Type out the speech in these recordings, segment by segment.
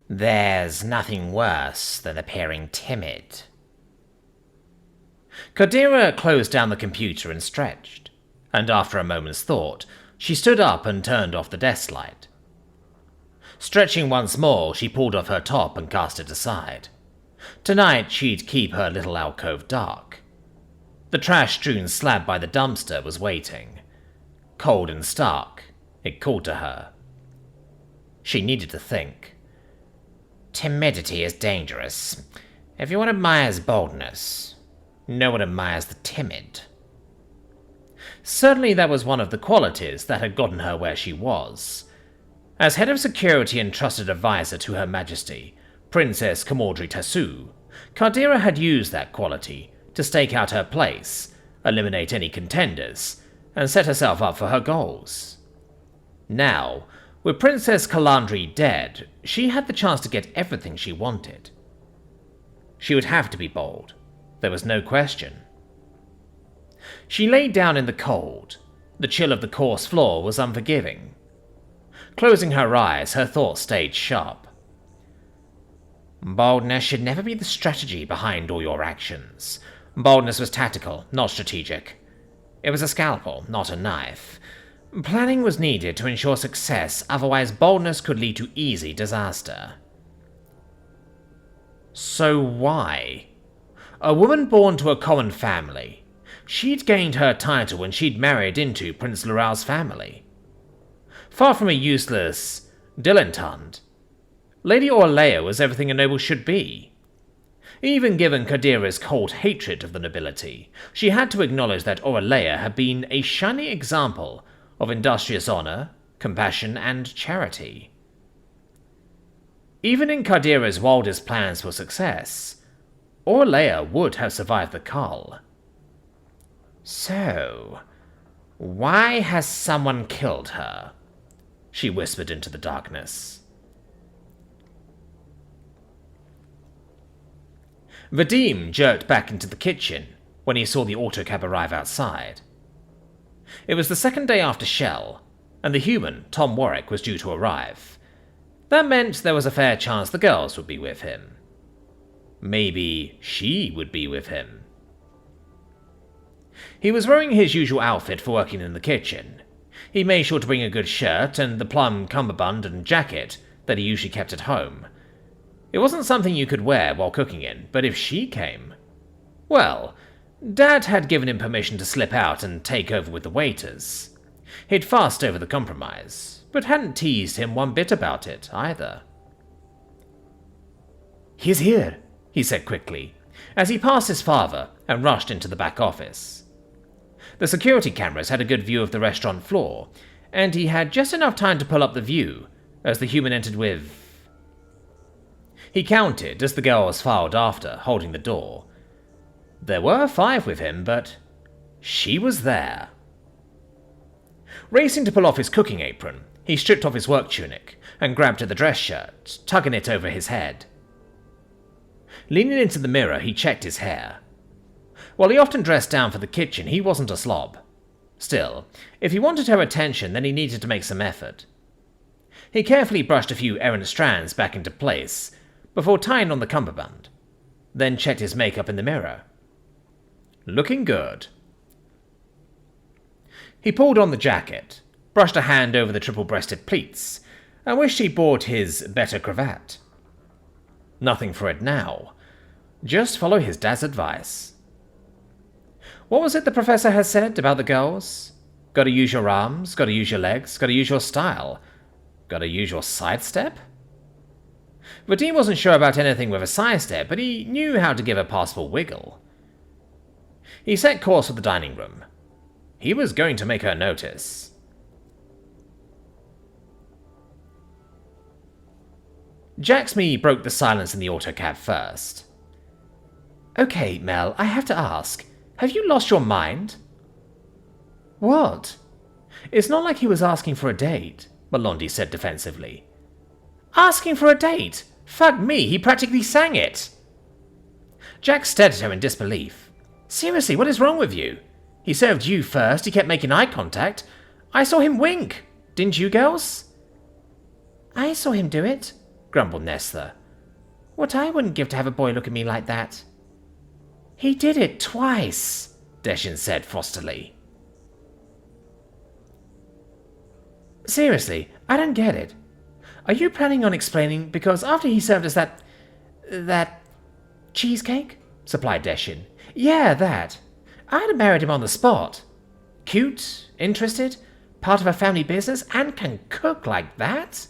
There's nothing worse than appearing timid. Kadira closed down the computer and stretched, and after a moment's thought, she stood up and turned off the desk light. Stretching once more, she pulled off her top and cast it aside. Tonight she'd keep her little alcove dark. The trash-strewn slab by the dumpster was waiting. Cold and stark, it called to her. She needed to think. Timidity is dangerous. Everyone admires boldness. No one admires the timid. Certainly that was one of the qualities that had gotten her where she was. As head of security and trusted advisor to Her Majesty, Princess Kamordri Tasu, Kadira had used that quality to stake out her place, eliminate any contenders, and set herself up for her goals. Now, with Princess Kalandri dead, she had the chance to get everything she wanted. She would have to be bold. There was no question. She lay down in the cold. The chill of the coarse floor was unforgiving. Closing her eyes, her thoughts stayed sharp. Boldness should never be the strategy behind all your actions. Boldness was tactical, not strategic. It was a scalpel, not a knife. Planning was needed to ensure success, otherwise boldness could lead to easy disaster. So why? A woman born to a common family. She'd gained her title when she'd married into Prince Lural's family. Far from a useless dilettante, Lady Orlea was everything a noble should be. Even given Kadira's cold hatred of the nobility, she had to acknowledge that Orlea had been a shining example of industrious honor, compassion, and charity. Even in Kadira's wildest plans for success, Orlea would have survived the cull. So, why has someone killed her? She whispered into the darkness. Vadim jerked back into the kitchen when he saw the autocab arrive outside. It was the second day after Shell, and the human, Tom Warwick, was due to arrive. That meant there was a fair chance the girls would be with him. Maybe she would be with him. He was wearing his usual outfit for working in the kitchen. He made sure to bring a good shirt and the plum cummerbund and jacket that he usually kept at home. It wasn't something you could wear while cooking in, but if she came... Well, Dad had given him permission to slip out and take over with the waiters. He'd fussed over the compromise, but hadn't teased him one bit about it, either. "He's here," he said quickly, as he passed his father and rushed into the back office. The security cameras had a good view of the restaurant floor, and he had just enough time to pull up the view as the human entered with... He counted as the girls filed after, holding the door. There were 5 with him, but she was there. Racing to pull off his cooking apron, he stripped off his work tunic and grabbed at the dress shirt, tugging it over his head. Leaning into the mirror, he checked his hair. While he often dressed down for the kitchen, he wasn't a slob. Still, if he wanted her attention, then he needed to make some effort. He carefully brushed a few errant strands back into place before tying on the cummerbund, then checked his makeup in the mirror. Looking good. He pulled on the jacket, brushed a hand over the triple-breasted pleats, and wished he bought his better cravat. Nothing for it now. Just follow his dad's advice. What was it the professor had said about the girls? Gotta use your arms, gotta use your legs, gotta use your style. Gotta use your sidestep? Vadim wasn't sure about anything with a sidestep, but he knew how to give a passable wiggle. He set course for the dining room. He was going to make her notice. Jacksme broke the silence in the autocab first. "Okay, Mel, I have to ask. Have you lost your mind?" "What?" "It's not like he was asking for a date," Malondi said defensively. "Asking for a date? Fuck me, he practically sang it." Jack stared at her in disbelief. "Seriously, what is wrong with you? He served you first, he kept making eye contact. I saw him wink. Didn't you, girls?" "I saw him do it," grumbled Nesta. "What I wouldn't give to have a boy look at me like that." "He did it twice," Deshin said frostily. "Seriously, I don't get it. Are you planning on explaining? Because after he served us that cheesecake?" supplied Deshin. "Yeah, that. I'd have married him on the spot. Cute, interested, part of a family business, and can cook like that?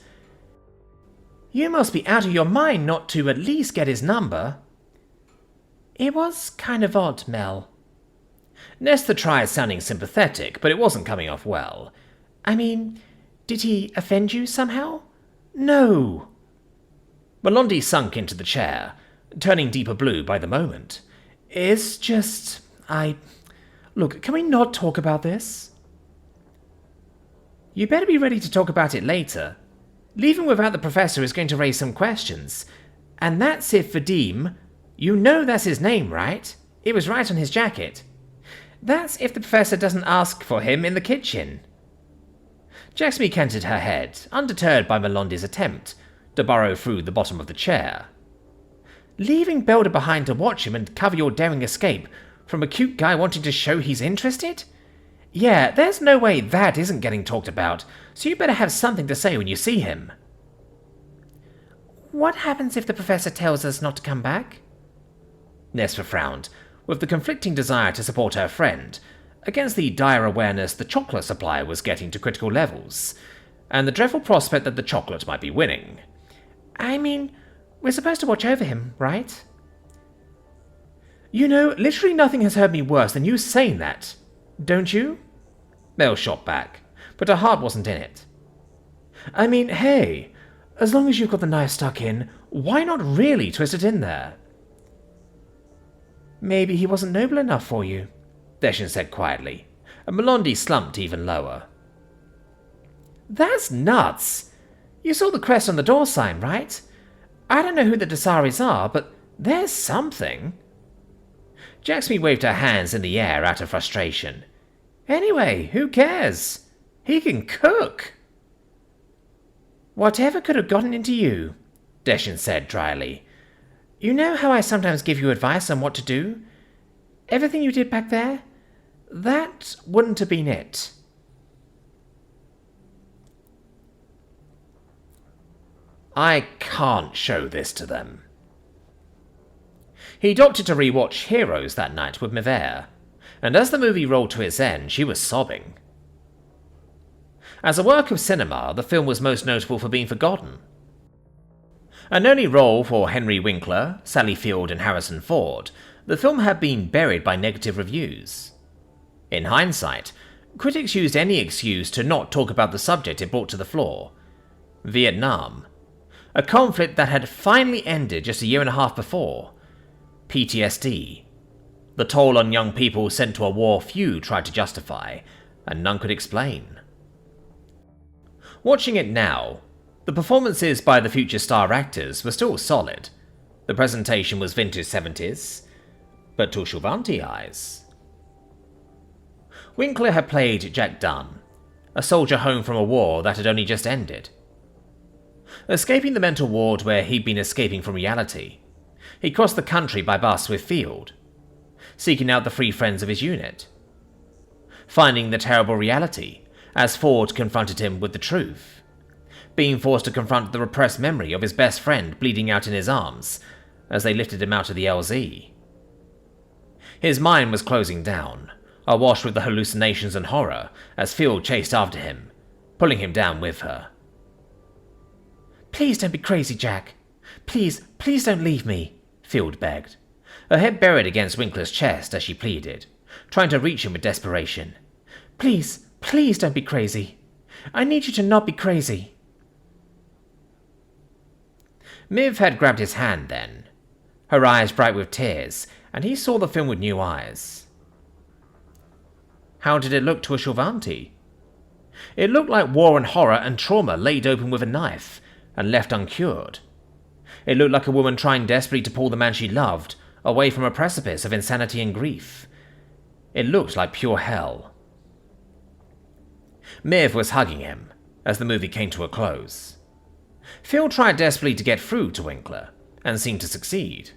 You must be out of your mind not to at least get his number." "It was kind of odd, Mel." Nesta tried sounding sympathetic, but it wasn't coming off well. "I mean, did he offend you somehow?" "No." Melondi sunk into the chair, turning deeper blue by the moment. "It's just... Look, can we not talk about this?" "You better be ready to talk about it later. Leaving without the professor is going to raise some questions. And that's if Vadim... You know that's his name, right? It was right on his jacket. That's if the professor doesn't ask for him in the kitchen." Jaxby canted her head, undeterred by Melondi's attempt to burrow through the bottom of the chair. "Leaving Belder behind to watch him and cover your daring escape from a cute guy wanting to show he's interested? Yeah, there's no way that isn't getting talked about, so you better have something to say when you see him." "What happens if the professor tells us not to come back?" Nesta frowned, with the conflicting desire to support her friend, against the dire awareness the chocolate supply was getting to critical levels, and the dreadful prospect that the chocolate might be winning. "I mean, we're supposed to watch over him, right?" "You know, literally nothing has hurt me worse than you saying that, don't you?" Mel shot back, but her heart wasn't in it. "I mean, hey, as long as you've got the knife stuck in, why not really twist it in there?" "Maybe he wasn't noble enough for you," Deshin said quietly, and Melondi slumped even lower. "That's nuts! You saw the crest on the door sign, right? I don't know who the Desaris are, but there's something." Jaxby waved her hands in the air out of frustration. "Anyway, who cares? He can cook." "Whatever could have gotten into you?" Deshin said dryly. "You know how I sometimes give you advice on what to do? Everything you did back there? That wouldn't have been it." "I can't show this to them." He'd opted to rewatch Heroes that night with Mivere, and as the movie rolled to its end, she was sobbing. As a work of cinema, the film was most notable for being forgotten. An early role for Henry Winkler, Sally Field, and Harrison Ford, the film had been buried by negative reviews. In hindsight, critics used any excuse to not talk about the subject it brought to the floor: Vietnam, a conflict that had finally ended just a year and a half before. PTSD, the toll on young people sent to a war few tried to justify, and none could explain. Watching it now, the performances by the future star actors were still solid. The presentation was vintage 70s, but to Shulvanti eyes. Winkler had played Jack Dunn, a soldier home from a war that had only just ended. Escaping the mental ward where he'd been escaping from reality, he crossed the country by bus with Field, seeking out the three friends of his unit. Finding the terrible reality as Ford confronted him with the truth, being forced to confront the repressed memory of his best friend bleeding out in his arms as they lifted him out of the LZ. His mind was closing down, awash with the hallucinations and horror as Field chased after him, pulling him down with her. "Please don't be crazy, Jack. Please don't leave me," Field begged, her head buried against Winkler's chest as she pleaded, trying to reach him with desperation. Please don't be crazy. I need you to not be crazy." Miv had grabbed his hand then, her eyes bright with tears, and he saw the film with new eyes. How did it look to a Shulvanti? It looked like war and horror and trauma laid open with a knife and left uncured. It looked like a woman trying desperately to pull the man she loved away from a precipice of insanity and grief. It looked like pure hell. Miv was hugging him as the movie came to a close. Phil tried desperately to get through to Winkler, and seemed to succeed.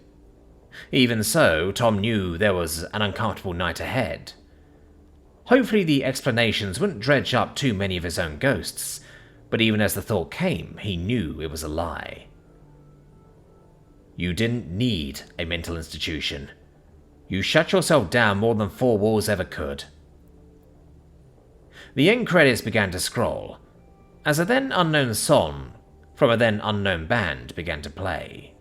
Even so, Tom knew there was an uncomfortable night ahead. Hopefully the explanations wouldn't dredge up too many of his own ghosts, but even as the thought came, he knew it was a lie. You didn't need a mental institution. You shut yourself down more than 4 walls ever could. The end credits began to scroll, as a then unknown song from a then unknown band began to play.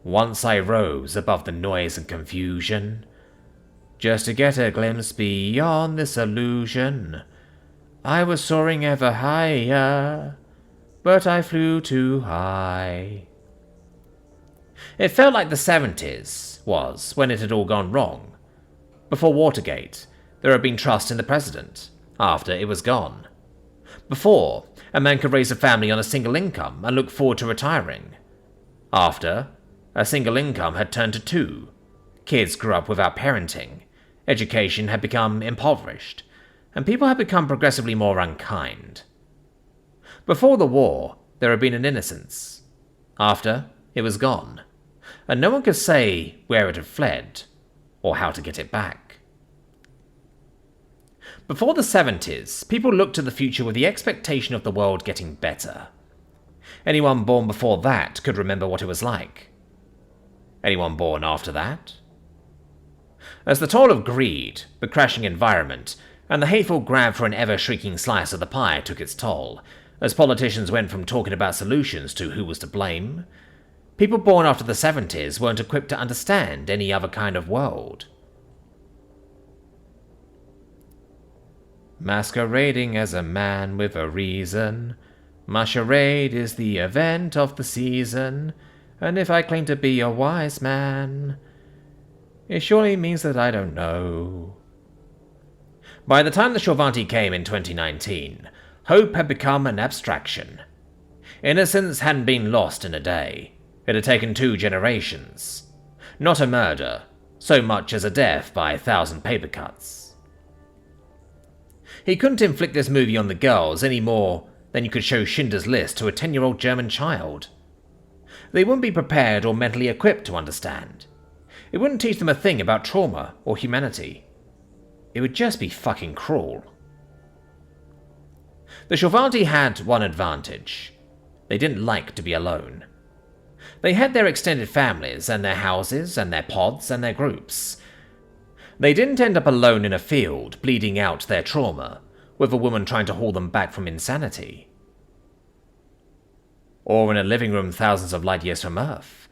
Once I rose above the noise and confusion, just to get a glimpse beyond this illusion. I was soaring ever higher, but I flew too high. It felt like the 70s was when it had all gone wrong. Before Watergate, there had been trust in the president. After, it was gone. Before, a man could raise a family on a single income and look forward to retiring. After, a single income had turned to 2. Kids grew up without parenting. Education had become impoverished, and people had become progressively more unkind. Before the war, there had been an innocence. After, it was gone, and no one could say where it had fled, or how to get it back. Before the 70s, people looked to the future with the expectation of the world getting better. Anyone born before that could remember what it was like. Anyone born after that? As the toll of greed, the crashing environment, and the hateful grab for an ever-shrinking slice of the pie took its toll, as politicians went from talking about solutions to who was to blame, people born after the 70s weren't equipped to understand any other kind of world. Masquerading as a man with a reason, my charade is the event of the season, and if I claim to be a wise man, it surely means that I don't know. By the time the Shorvanti came in 2019, hope had become an abstraction. Innocence hadn't been lost in a day. It had taken 2 generations. Not a murder, so much as a death by 1,000 paper cuts. He couldn't inflict this movie on the girls any more than you could show Schindler's List to a 10-year-old German child. They wouldn't be prepared or mentally equipped to understand. It wouldn't teach them a thing about trauma or humanity. It would just be fucking cruel. The Shorvanti had one advantage. They didn't like to be alone. They had their extended families and their houses and their pods and their groups. They didn't end up alone in a field, bleeding out their trauma, with a woman trying to haul them back from insanity. Or in a living room thousands of light years from Earth,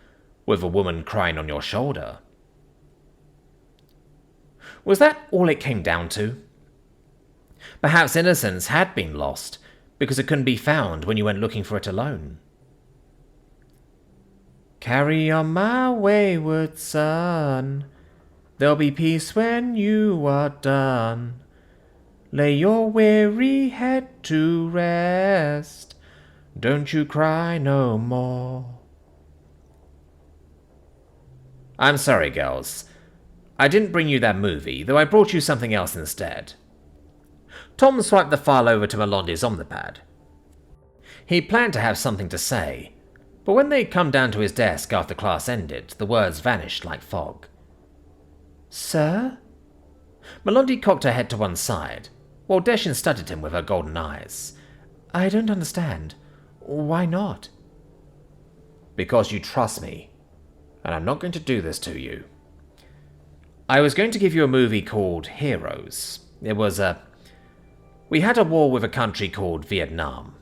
with a woman crying on your shoulder. Was that all it came down to? Perhaps innocence had been lost, because it couldn't be found when you went looking for it alone. Carry on, my wayward son. There'll be peace when you are done. Lay your weary head to rest. Don't you cry no more. I'm sorry, girls. I didn't bring you that movie, though I brought you something else instead. Tom swiped the file over to Melondi's Omnipad. He planned to have something to say, but when they'd come down to his desk after class ended, the words vanished like fog. Sir? Melondi cocked her head to one side, while Deshin studied him with her golden eyes. I don't understand. Why not? Because you trust me, and I'm not going to do this to you. I was going to give you a movie called Heroes. We had a war with a country called Vietnam.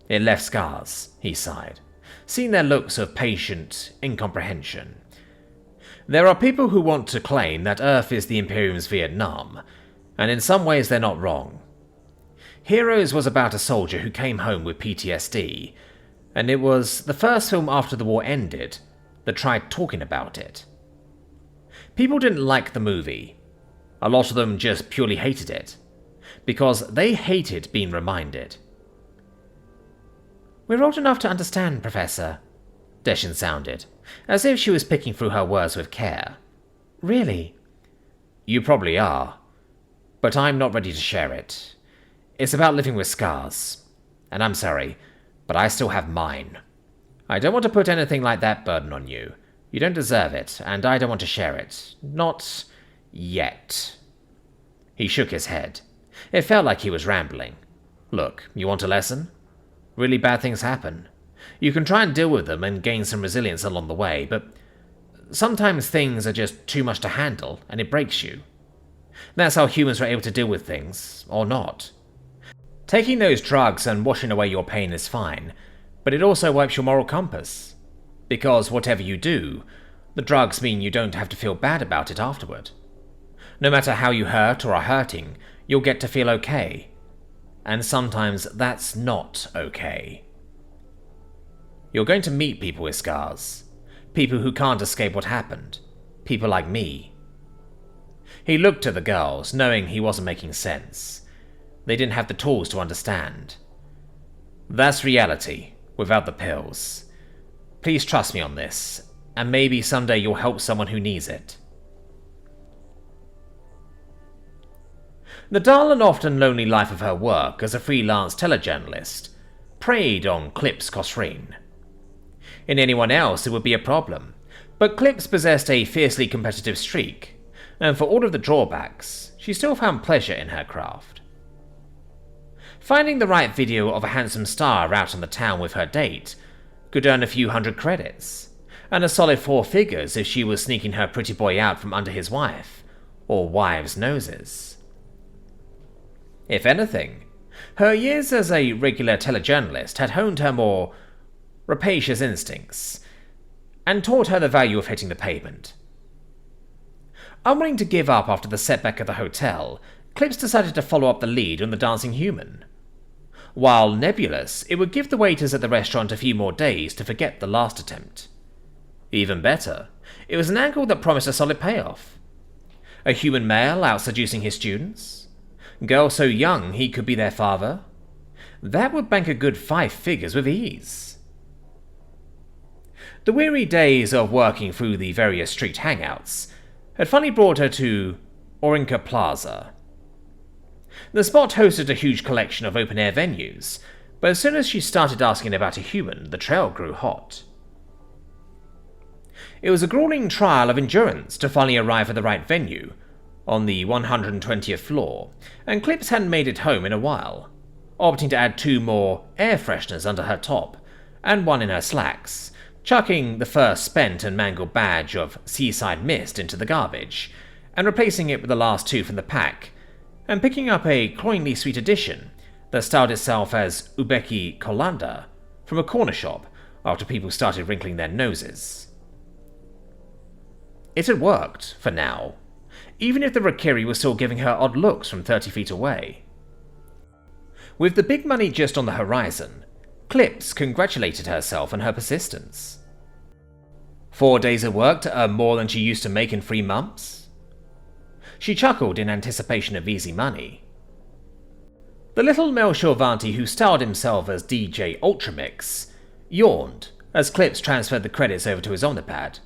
It left scars, he sighed, seeing their looks of patient incomprehension. There are people who want to claim that Earth is the Imperium's Vietnam, and in some ways they're not wrong. Heroes was about a soldier who came home with PTSD, and it was the first film after the war ended that tried talking about it. People didn't like the movie. A lot of them just purely hated it, because they hated being reminded. We're old enough to understand, Professor, Deshin sounded, as if she was picking through her words with care. Really? You probably are, but I'm not ready to share it. It's about living with scars. and I'm sorry, but I still have mine. I don't want to put anything like that burden on you. You don't deserve it, and I don't want to share it. Not yet." He shook his head. It felt like he was rambling. "Look, you want a lesson? Really bad things happen. You can try and deal with them and gain some resilience along the way, but sometimes things are just too much to handle, and it breaks you. That's how humans are able to deal with things, or not. Taking those drugs and washing away your pain is fine, but it also wipes your moral compass. Because whatever you do, the drugs mean you don't have to feel bad about it afterward. No matter how you hurt or are hurting, you'll get to feel okay. And sometimes that's not okay. You're going to meet people with scars. People who can't escape what happened. People like me." He looked at the girls, knowing he wasn't making sense. They didn't have the tools to understand. "That's reality, without the pills. Please trust me on this, and maybe someday you'll help someone who needs it." The dull and often lonely life of her work as a freelance telejournalist preyed on Clip's Cosrine. In anyone else, it would be a problem, but Clips possessed a fiercely competitive streak, and for all of the drawbacks, she still found pleasure in her craft. Finding the right video of a handsome star out on the town with her date could earn a few hundred credits, and a solid 4 figures if she was sneaking her pretty boy out from under his wife, or wives' noses. If anything, her years as a regular telejournalist had honed her more rapacious instincts, and taught her the value of hitting the pavement. Unwilling to give up after the setback at the hotel, Clips decided to follow up the lead on the dancing human. While nebulous, it would give the waiters at the restaurant a few more days to forget the last attempt. Even better, it was an angle that promised a solid payoff. A human male out seducing his students? Girl so young he could be their father? That would bank a good 5 figures with ease. The weary days of working through the various street hangouts had finally brought her to Orinka Plaza. The spot hosted a huge collection of open-air venues, but as soon as she started asking about a human, the trail grew hot. It was a grueling trial of endurance to finally arrive at the right venue, on the 120th floor, and Clips hadn't made it home in a while, opting to add 2 more air fresheners under her top, and 1 in her slacks, chucking the first spent and mangled badge of Seaside Mist into the garbage, and replacing it with the last 2 from the pack, and picking up a cloyingly sweet addition that styled itself as Ubeki Kolanda from a corner shop after people started wrinkling their noses. It had worked, for now, even if the Rakiri was still giving her odd looks from 30 feet away. With the big money just on the horizon, Clips congratulated herself on her persistence. 4 days of work to earn more than she used to make in 3 months? She chuckled in anticipation of easy money. The little male Shorvanti who styled himself as DJ Ultramix yawned as Clips transferred the credits over to his Omnipad.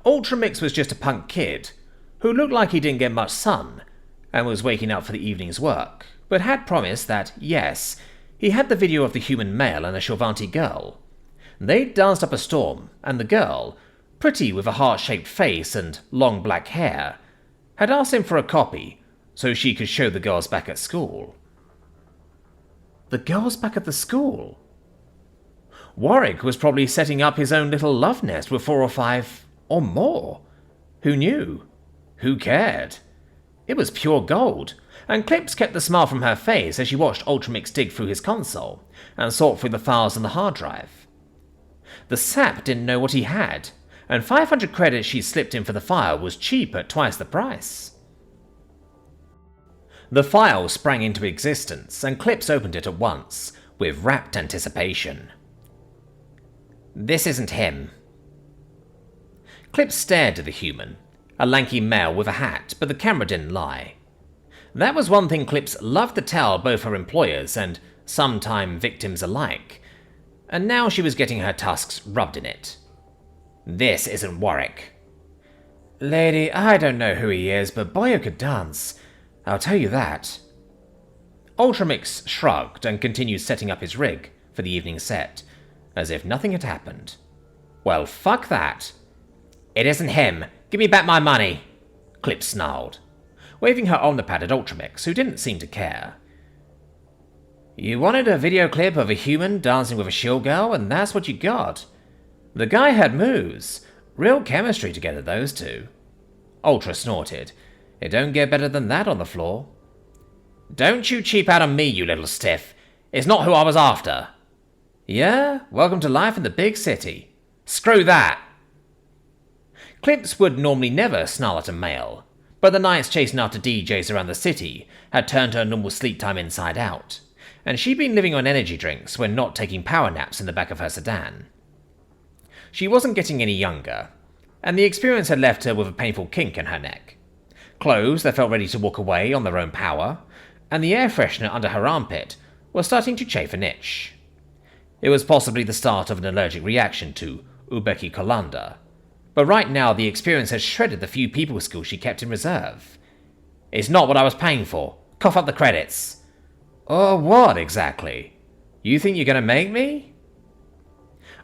Ultramix was just a punk kid who looked like he didn't get much sun and was waking up for the evening's work, but had promised that, yes, he had the video of the human male and a Shorvanti girl. They'd danced up a storm, and the girl, pretty with a heart-shaped face and long black hair, had asked him for a copy so she could show the girls back at school. The girls back at the school? Warwick was probably setting up his own little love nest with 4 or 5 or more. Who knew? Who cared? It was pure gold, and Clips kept the smile from her face as she watched Ultramix dig through his console and sort through the files on the hard drive. The sap didn't know what he had, and 500 credits she slipped in for the file was cheap at twice the price. The file sprang into existence, and Clips opened it at once, with rapt anticipation. This isn't him. Clips stared at the human, a lanky male with a hat, but the camera didn't lie. That was one thing Clips loved to tell both her employers and sometime victims alike, and now she was getting her tusks rubbed in it. This isn't Warwick. Lady, I don't know who he is, but boy who could dance. I'll tell you that. Ultramix shrugged and continued setting up his rig for the evening set, as if nothing had happened. Well, fuck that. It isn't him. Give me back my money, Clip snarled, waving her omnipad at Ultramix, who didn't seem to care. You wanted a video clip of a human dancing with a shield girl, and that's what you got. The guy had moves. Real chemistry together, those two. Ultra snorted. It don't get better than that on the floor. Don't you cheap out on me, you little stiff. It's not who I was after. Yeah? Welcome to life in the big city. Screw that. Clips would normally never snarl at a male, but the nights chasing after DJs around the city had turned her normal sleep time inside out, and she'd been living on energy drinks when not taking power naps in the back of her sedan. She wasn't getting any younger, and the experience had left her with a painful kink in her neck. Clothes that felt ready to walk away on their own power, and the air freshener under her armpit was starting to chafe an itch. It was possibly the start of an allergic reaction to Ubeki colander, but right now the experience had shredded the few people skills she kept in reserve. It's not what I was paying for. Cough up the credits. What exactly? You think you're gonna make me?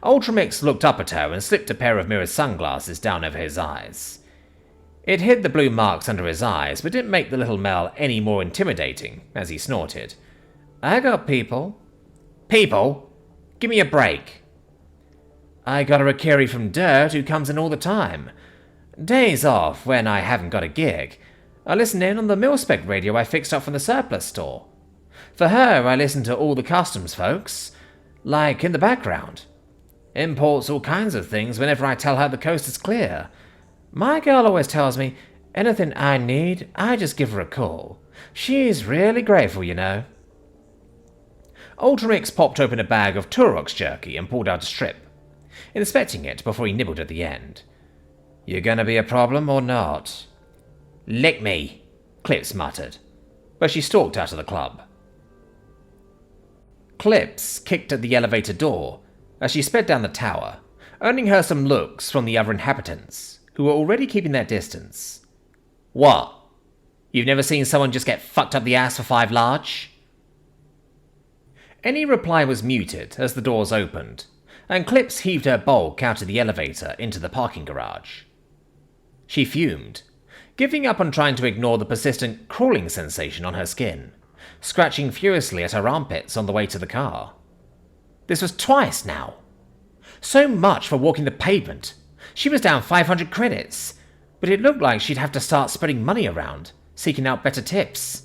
Ultramix looked up at her and slipped a pair of mirrored sunglasses down over his eyes. It hid the blue marks under his eyes, but didn't make the little male any more intimidating as he snorted. I got people. People? Give me a break. I got a Rakiri from Dirt who comes in all the time. Days off when I haven't got a gig. I listen in on the mil-spec radio I fixed up from the surplus store. For her, I listen to all the customs folks, like in the background. Imports all kinds of things whenever I tell her the coast is clear. My girl always tells me, anything I need, I just give her a call. She's really grateful, you know. Ultramix popped open a bag of Turox jerky and pulled out a strip, inspecting it before he nibbled at the end. You gonna be a problem or not? Lick me, Clips muttered, but she stalked out of the club. Clips kicked at the elevator door as she sped down the tower, earning her some looks from the other inhabitants, who were already keeping their distance. What? You've never seen someone just get fucked up the ass for 5 large? Any reply was muted as the doors opened, and Clips heaved her bulk out of the elevator into the parking garage. She fumed, giving up on trying to ignore the persistent crawling sensation on her skin, scratching furiously at her armpits on the way to the car. This was twice now. So much for walking the pavement. She was down 500 credits, but it looked like she'd have to start spreading money around, seeking out better tips.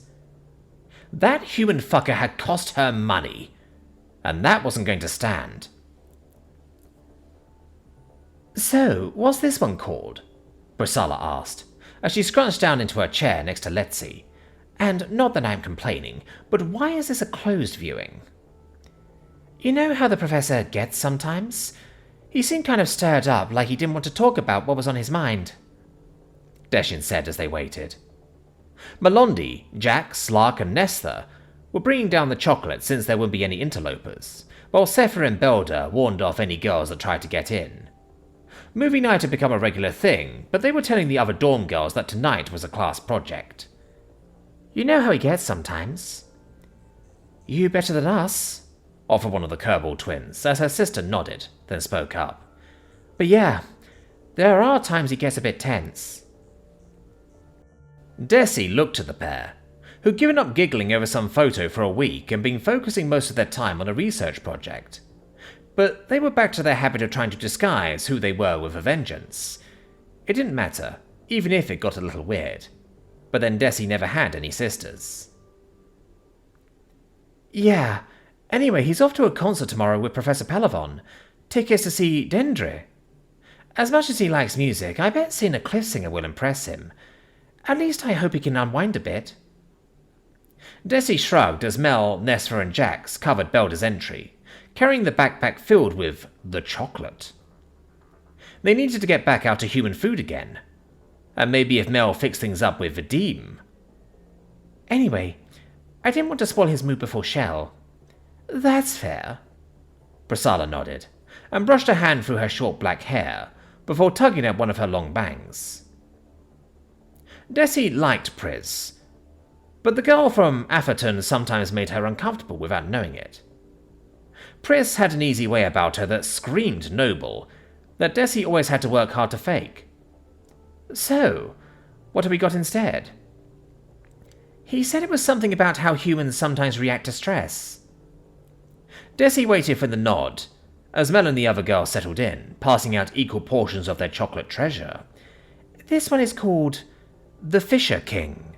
That human fucker had cost her money, and that wasn't going to stand. So, what's this one called? Brisala asked, as she scrunched down into her chair next to Letzi. And not that I'm complaining, but why is this a closed viewing? You know how the professor gets sometimes? He seemed kind of stirred up, like he didn't want to talk about what was on his mind. Deshin said as they waited. Malondi, Jack, Slark, and Nesta were bringing down the chocolate since there wouldn't be any interlopers, while Sefer and Belder warned off any girls that tried to get in. Movie night had become a regular thing, but they were telling the other dorm girls that tonight was a class project. You know how he gets sometimes. You better than us, offered one of the Kerbal twins, as her sister nodded, then spoke up. But yeah, there are times he gets a bit tense. Desi looked at the pair, who'd given up giggling over some photo for a week and been focusing most of their time on a research project. But they were back to their habit of trying to disguise who they were with a vengeance. It didn't matter, even if it got a little weird. But then Desi never had any sisters. Yeah, anyway, he's off to a concert tomorrow with Professor Pelavon. Tickets to see Dendre. As much as he likes music, I bet seeing a cliff singer will impress him. At least I hope he can unwind a bit. Desi shrugged as Mel, Nesfer, and Jax covered Belder's entry, carrying the backpack filled with the chocolate. They needed to get back out to human food again. And maybe if Mel fixed things up with Vadim. Anyway, I didn't want to spoil his mood before Shell. That's fair. Brisala nodded, and brushed a hand through her short black hair, before tugging at one of her long bangs. Desi liked Priz, but the girl from Atherton sometimes made her uncomfortable without knowing it. Pris had an easy way about her that screamed noble, that Desi always had to work hard to fake. So, what have we got instead? He said it was something about how humans sometimes react to stress. Desi waited for the nod, as Mel and the other girl settled in, passing out equal portions of their chocolate treasure. This one is called The Fisher King.